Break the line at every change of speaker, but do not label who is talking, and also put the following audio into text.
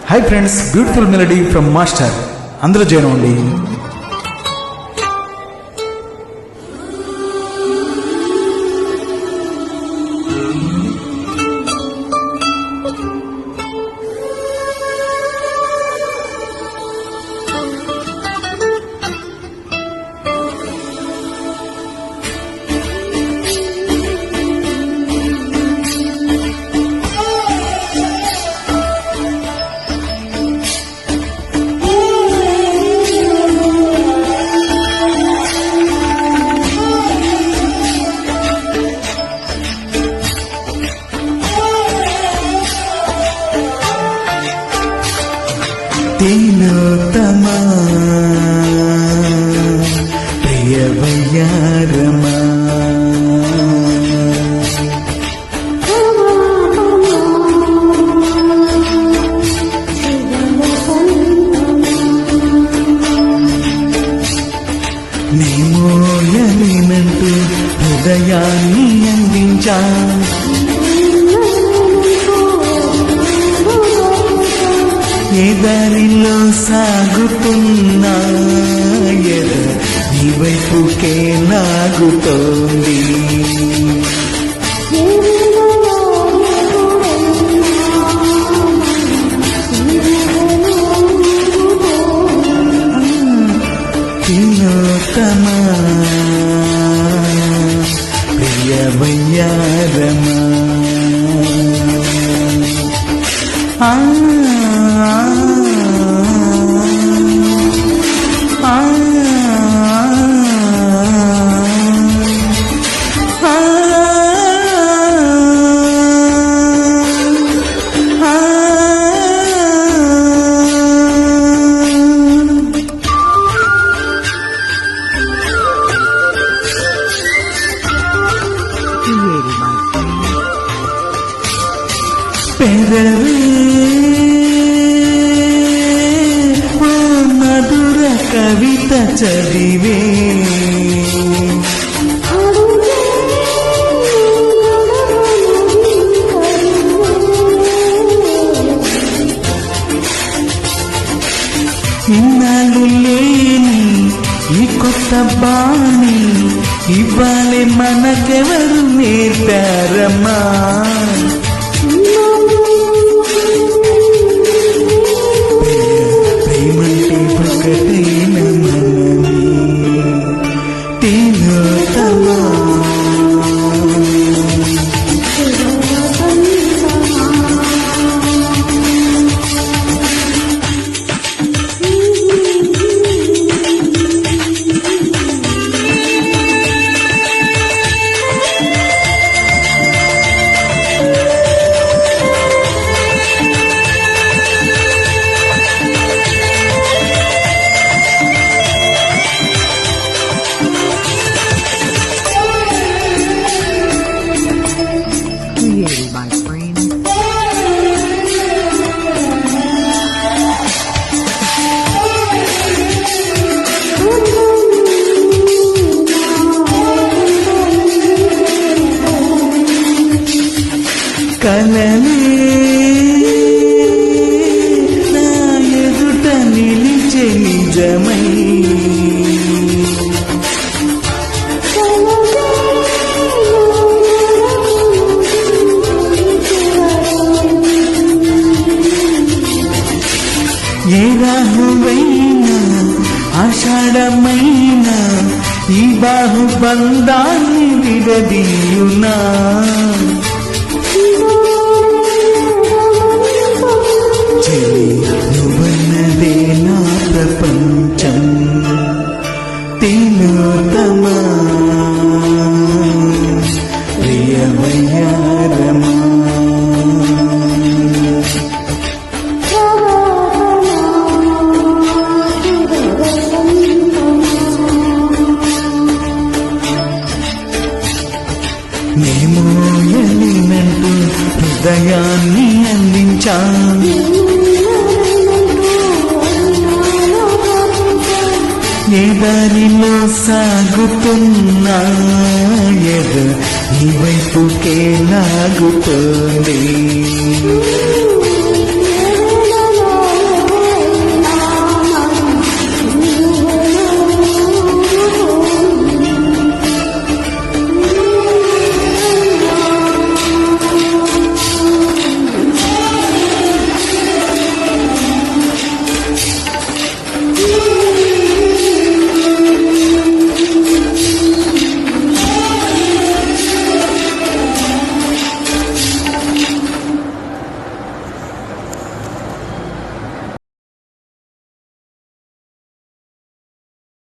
Hi friends, beautiful melody from master. అందరూ join అవ్వండి.
తిలోత్తమా ప్రియవయ్యారమా నేమోయనంటూ హృదయాన్ని అందించా, ఏ దారిలో సాగుతున్నా ఎద నీ వైపుకే లాగుతోంది. తిలోత్తమా ప్రియవయ్యారమా పెదవే ఓ మధుర కవిత చదివే, ఇన్నాళ్ళు లేని ఈ కొత్త బాణి ఇవ్వాలి మనకెవరు నేర్పారమ్మా. ప్రేమంటే ఒకటైన మనమే తిలోత్తమా.
My friend.
కలలే నా ఎదుట నిలిచే నిజమై, ఏ రాహువైనా ఆషాఢమైన ఈ బాహుబంధాన్ని విడదీయునా. చెలి నువ్వన్నదే నా ప్రపంచం తిలోత్తమా ప్రియవయ్యారమా. నేమోయనంటూ హృదయాన్ని అందించా, ఏ దారిలో సాగుతున్నా ఎద నీ వైపుకే లాగుతోంది.